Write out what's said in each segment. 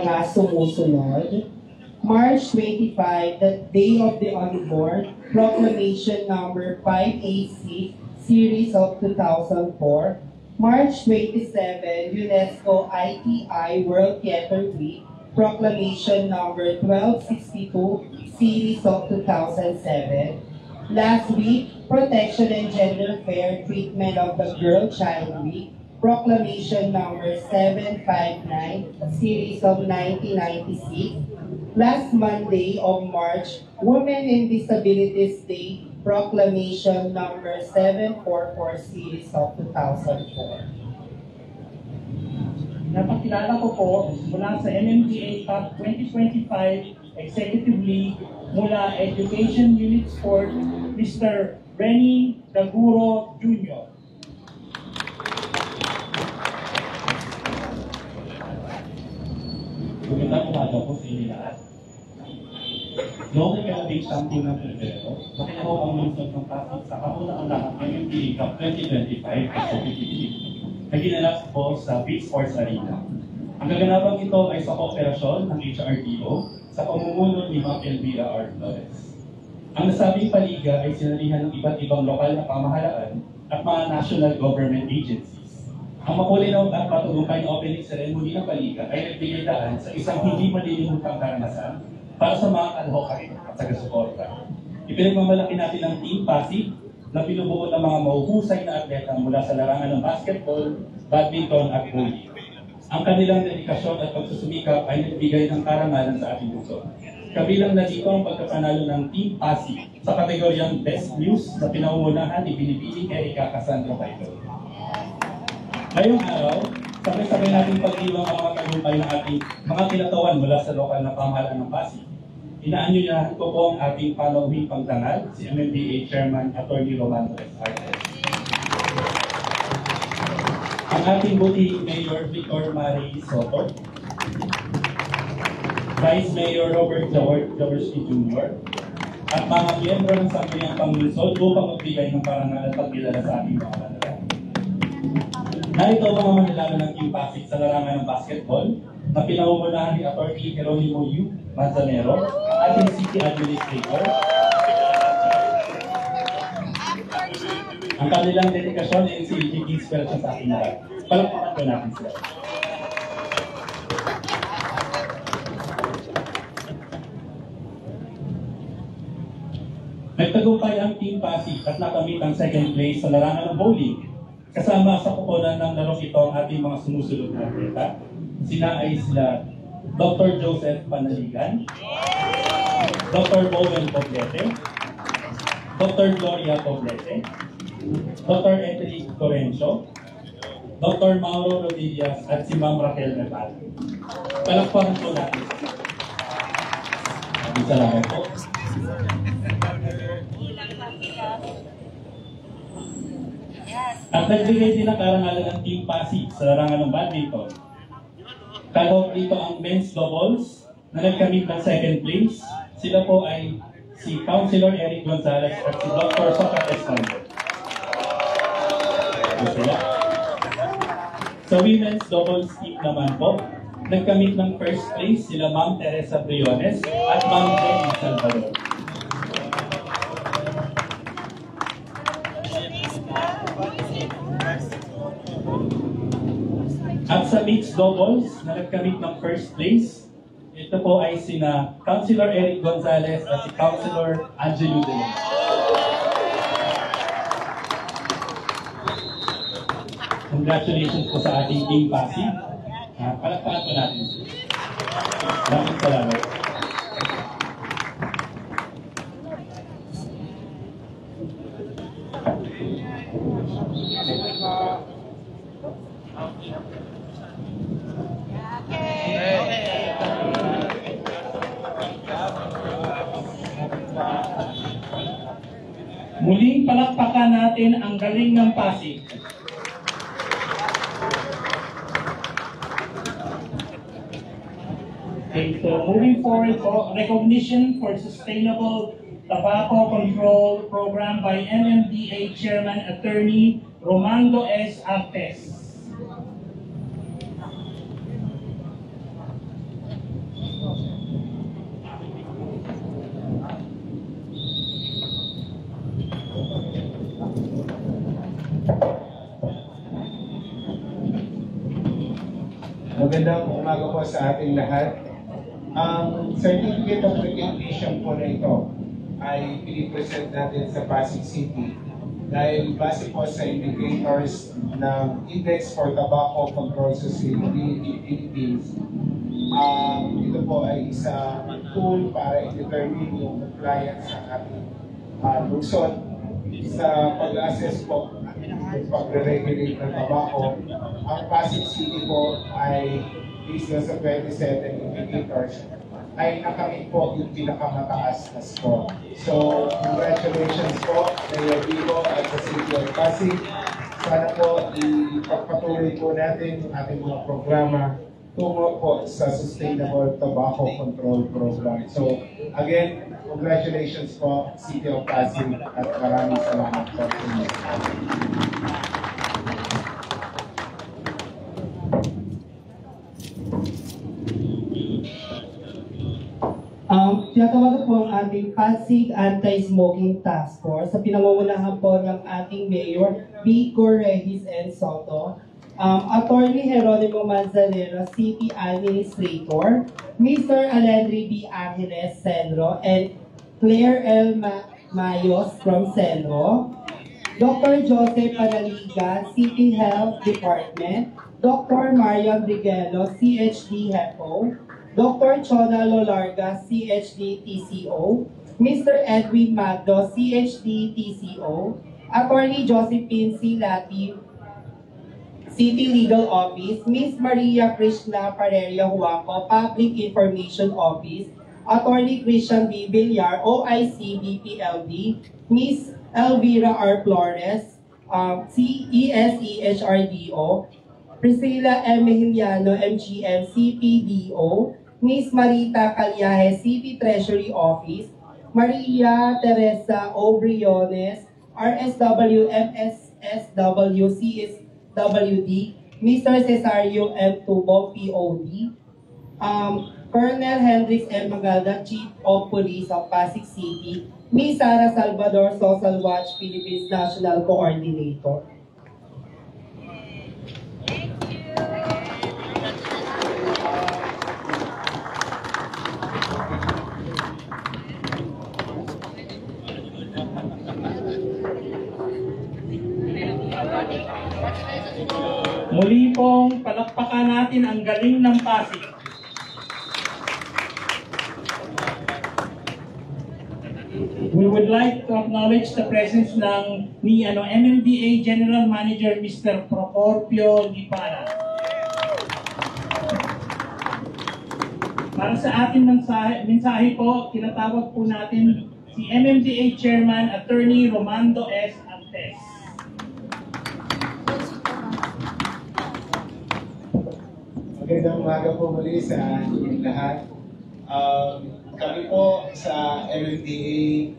mga sumusunod. March 25, the Day of the Unborn, Proclamation number 586, Series of 2004. March 27, UNESCO ITI World Theater Week, Proclamation number 1262, Series of 2007. Last week, Protection and Gender Fair Treatment of the Girl Child Week, Proclamation number 759, Series of 1996. Last Monday of March, Women in Disabilities Day, Proclamation number 744, Series of 2004. Napakilala ko po mula sa MMDA Top 2025 Executive League mula Education Unit Sport, Mr. Renny Daguro Jr. Magandang umaga po sa inyo lahat. Noong nag-alabing champion ng Pebrero, nakiyaw ang lungsod ng Pasig sa kauna-unahang MMDA Cup 2025 Executive League na ginanap po sa Big Sports Arena. Ang kaganapang ito ay sa kooperasyon ng HRDO sa pamumuno ni Ma'am Elvira R. Flores. Ang nasabing paliga ay sinalihan ng iba't ibang lokal na pamahalaan at mga national government agencies. Ang makulinaw at matagumpay na opening ceremony ng paliga ay nagbigay daan sa isang hindi malilimutang karanasan para sa mga kalahokay at taga-suporta. Ipinagmamalaki natin ang Team Pasig na binubuo ng mga mahuhusay na atleta mula sa larangan ng basketball, badminton at bowling. Ang kanilang dedikasyon at pagsusumikap ay nagbigay ng karangalan sa ating lungsod. Kabilang na dito ang pagkapanalo ng Team Pasig sa kategoryang Best News na pinangungunahan ni Binibining Erika Cassandra Baito. Ngayong araw, sabay-sabay natin pag-iwang ang mga tagumpay ng ating mga kinatawan mula sa lokal na pamahalaan ng Pasig. Inaanyayahan ko po ang ating panauhing pagdangal, si MMDA Chairman Atty. Romando S. Artes. Ang ating butihing Mayor Victor Mari Soto, Vice Mayor Robert Jaworski Jr., at mga miyembro ng Sangguniang Panglungsod upang magbigay ng parangal at pagkilala sa ating mga manala. Narito ang mga manlalaro ng Team Pasig sa larangan ng basketball na pinangungunahan ni Atty. Geronimo U. Manzanero, ating City Administrator. Ang kanilang dedikasyon ay silbing inspirasyon sa ating lahat. Palakpakan ko natin sila. Nagtagumpay ang Team Pasig at nakamit ang second place sa larangan ng bowling. Kasama sa kuponan ng larong ito ang ating mga sumusunod na atleta. Sila ay sila Dr. Joseph Panaligan, Dr. Bowen Poblete, Dr. Gloria Poblete, Dr. Ethel Corencio, Dr. Mauro Rodillas at si Ma'am Raquel Nepal. Palakpakan po natin. Salamat po. At nagbigay din ang karangalan ng Team Pasig sa larangan ng badminton. Kalahok dito ang men's doubles na nagkamit ng second place. Sila po ay si Councilor Eric Gonzalez at si Dr. Socrates Mando. Sa women's doubles team naman po, nagkamit ng first place sila Ma'am Teresa Briones at Ma'am Jenny Salvador. At sa mixed doubles na nagkamit ng first place, ito po ay sina Councilor Eric Gonzalez at si Councilor Angelo De Leon. Congratulations po sa ating Team Pasig. Palakpakan po natin. Maraming salamat. Muling palakpakan natin ang galing ng Pasig. Okay, so moving forward po, recognition for sustainable tobacco control program by MMDA Chairman Attorney Romando S. Artes. Magandang umaga po sa ating lahat. Ang certificate of recognition po na ito ay pinipresent natin sa Pasig City dahil base po sa indicators ng Index for Tobacco Control Society in Philippines. Ito po ay isang tool para i-determine yung compliance sa ating lungsod sa pag-assess po pagre-regulate ng tobacco. Ang Pasig City po ay based sa 27 indicators ay nakamit po yung pinakamataas na score. So, congratulations po Mayor Vivo at sa City of Pasig. Sana po ipagpatuloy po natin yung ating mga programa tungo po sa Sustainable Tobacco Control Program. So, again, congratulations po City of Pasig at maraming salamat po. Tinatawagan po ang ating Pasig Anti-Smoking Task Force sa pinangungunahan po ng ating Mayor Vico Regis N. Soto, Attorney Jeronimo Manzanero, City Administrator, Mr. Alendri B. Angeles, Senro, and Claire L. Mayos from Senro, Dr. Joseph Panaliga, City Health Department, Dr. Mariam Briguelo, CHD HEPO, Dr. Chona Lolarga, CHD TCO, Mr. Edwin Magdo, CHD TCO, Attorney Josephine C. Lati, City Legal Office, Ms. Maria Krishna Pareria Huaco, Public Information Office, Attorney Christian B. Villar, OIC BPLD, Ms. Elvira R. Flores, CESEHRDO, Priscilla M. Mejillano, MGM CPDO, Ms. Marita Calyaje, City Treasury Office, Maria Teresa O. Briones, RSW, MSSW, CSWD, Mr. Cesario M. Tubo, POD, Colonel Hendrix M. Magalda, Chief of Police of Pasig City, Ms. Sara Salvador, Social Watch Philippines National Coordinator. Muli pong palakpakan natin ang galing ng Pasig. We would like to acknowledge the presence ng MMDA General Manager Mr. Procorpio Lipana. Para sa ating mensahe po, tinatawag po natin si MMDA Chairman Attorney Romando S. Antes. Magandang umaga po muli sa inyong lahat. Kami po sa MMDA,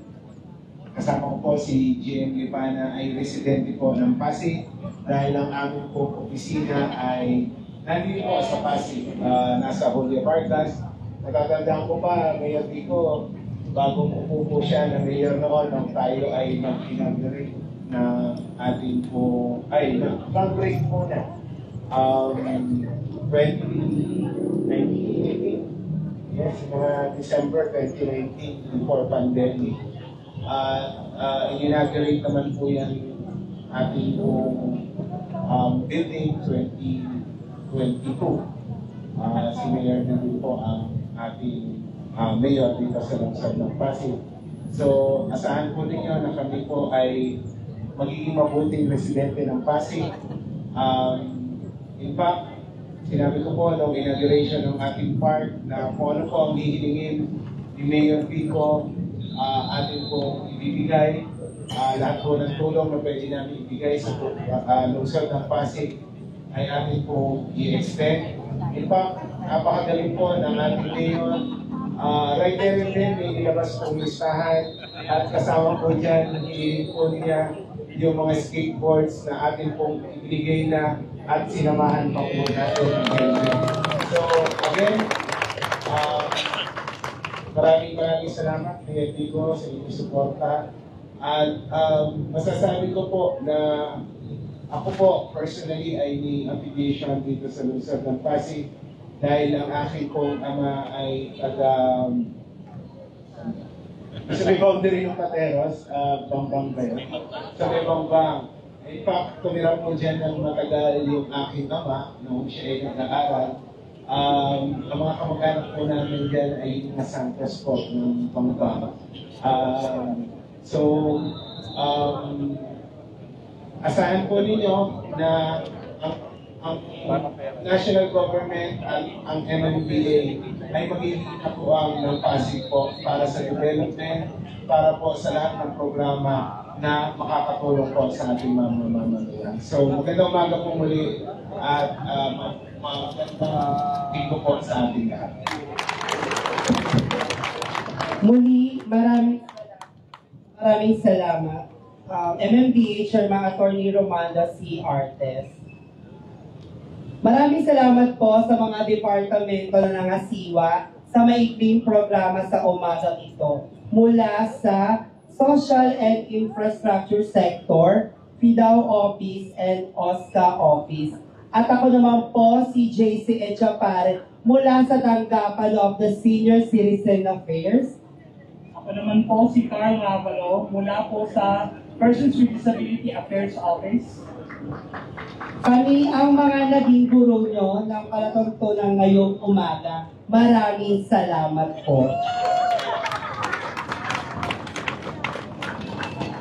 kasama ko po si GM Lipana, ay residente po ng Pasig dahil ang aming po opisina ay nandito po sa Pasig, nasa Julio Vargas. Natatandaan ko pa, Mayor Vico, bagong upo po siya na mayor noon nung tayo ay mag-inaugurate na ating po, nag-break po na. 2019, yes, mga December 2019 before pandemic. In-inaugurate naman po yan ating building 2022. Si Mayor na din po ang ating mayor dito sa lungsod ng Pasig. So, asahan po ninyo na kami po ay magiging mabuting residente ng Pasig. In fact, sinabi ko po nung inauguration ng ating park na kung ano po ang hihilingin ni Mayor Vico, atin po ibibigay. Lahat po ng tulong na pwede namin ibigay sa lungsod ng Pasig ay atin po i-extend. In fact, napakagaling po ng ating Mayor. Right there and then, may ilabas pong listahan at kasama po dyan, hihilin po niya yung mga skateboards na atin pong ibigay na at sinamahan pa po natin. So, again, maraming salamat kay Vico sa inyong suporta. At masasabi ko po na ako po personally ay may affiliation dito sa lungsod ng Pasig. dahil ang aking pong ama ay taga sa may boundary ng Pateros, Bambang ba yun? Sa may Bambang. In fact, tumira po dyan ng matagal yung aking ama nung siya ay nag-aaral. Ang mga kamag-anak po namin dyan ay mga Santos po ng Bambang. Asahan po ninyo na ang national government at ang MMDA ay magiging kapuang ng Pasig po para sa development, para po sa lahat ng programa na makakatulong po sa ating mga mamamayan. So, magandang umaga po muli at magandang linggo po sa ating lahat. Muli, maraming salamat. MMDA Chairman Attorney Romanda C. Artes. Maraming salamat po sa mga departamento na nangasiwa sa maikling programa sa umagang ito. Mula sa Social and Infrastructure Sector, FIDAW Office, and OSCA Office. At ako naman po si JC Echapare mula sa tanggapan of the Senior Citizen Affairs. Ako naman po si Carl Ravalo mula po sa Persons with Disability Affairs Office. Kami ang mga naging guro nyo ng palatuntunan ngayong umaga. Maraming salamat po.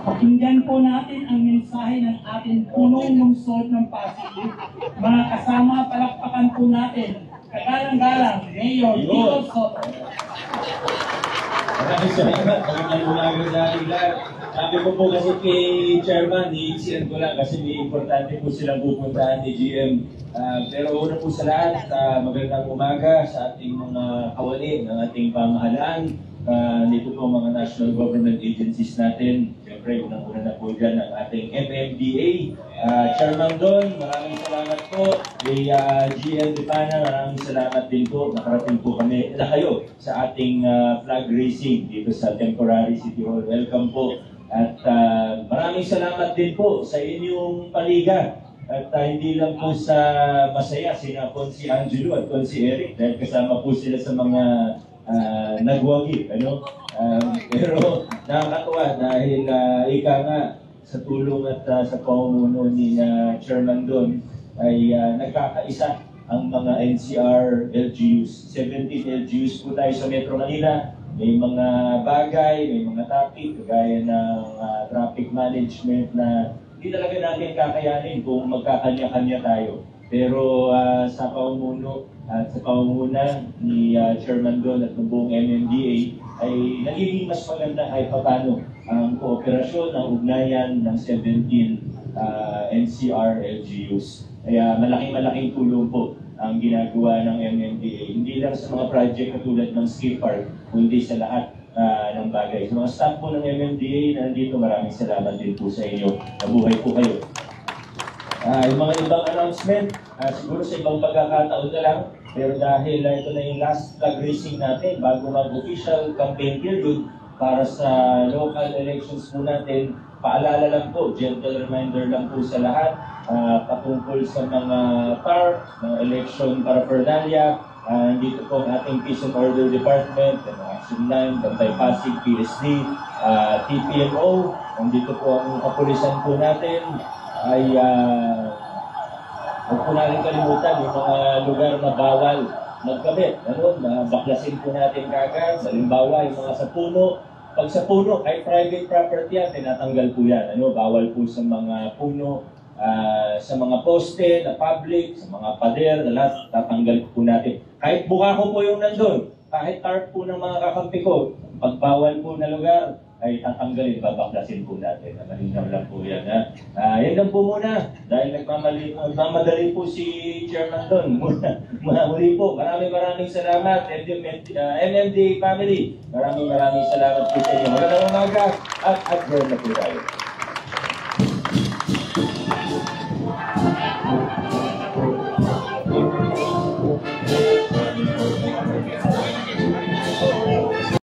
Pakinggan po natin ang mensahe ng ating punong lungsod ng Pasig. Mga kasama, palakpakan po natin. Kagalang-galang, Mayor Tito Soto. Maraming salamat. Magandang umaga sa ating lahat. Sabi ko po kasi kay Chairman, i-insiyan ko lang kasi may importante po silang pupuntahan ni GM. Pero una po sa lahat, magandang umaga sa ating mga kawani ng ating pamahalaan. Dito po mga national government agencies natin. Siyempre, unang-una na po dyan ang ating MMDA. Chairman Don, maraming salamat po. Kay GM Dipana, maraming salamat din po. Nakarating po kami na kayo sa ating flag raising dito sa Temporary City Hall. Welcome po. At maraming salamat din po sa inyong paliga. At hindi lang po sa masaya, sina Consi Angelo at Consi Eric dahil kasama po sila sa mga nagwagi. Pero nakakatuwa dahil ika nga sa tulong at sa pamumuno ni Chairman Don ay nagkakaisa ang mga NCR LGUs. 17 LGUs po tayo sa Metro Manila. May mga bagay, may mga topic, kagaya ng traffic management na hindi talaga natin kakayanin kung magkakanya-kanya tayo. Pero sa pamumuno at sa pamumuna ni Chairman Don at ng buong MMDA ay nagiging mas maganda kahit paano ang kooperasyon, ang ugnayan ng 17 NCR LGUs. Kaya malaking tulong po ang ginagawa ng MMDA. Hindi lang sa mga project na tulad ng ski park, kundi sa lahat ng bagay. Sa mga staff po ng MMDA na nandito, maraming salamat din po sa inyo. Nabuhay po kayo. Yung mga ibang announcement, siguro sa ibang pagkakataon na lang, pero dahil ito na yung last flag raising natin bago mag-official campaign period para sa local elections po natin, paalala lang po, gentle reminder lang po sa lahat, patungkol sa mga TARP, ng election paraphernalia. Dito po ang ating Peace and Order Department, Action 9, Bantay Pasig, PSD, TPMO. Nandito po ang kapulisan po natin. Ay huwag po natin kalimutan yung mga lugar na bawal magkabit. Baklasin po natin kagad. Halimbawa, yung mga sa puno. Pag sa puno, ay private property yan, tinatanggal po yan. Bawal po sa mga puno, sa mga poste na public, sa mga pader, na lahat, tatanggal po natin. Kahit buka ko po yung nandun, kahit tarp po ng mga kakampi ko, pag bawal po na lugar, ay tatanggalin, babaklasin po natin. Malinaw lang po yan. Yan lang po muna. Dahil nagmamadali po si Chairman Don. Muli po, maraming salamat. MMDA family, maraming salamat po sa inyo. Magandang umaga at adjourn na po tayo.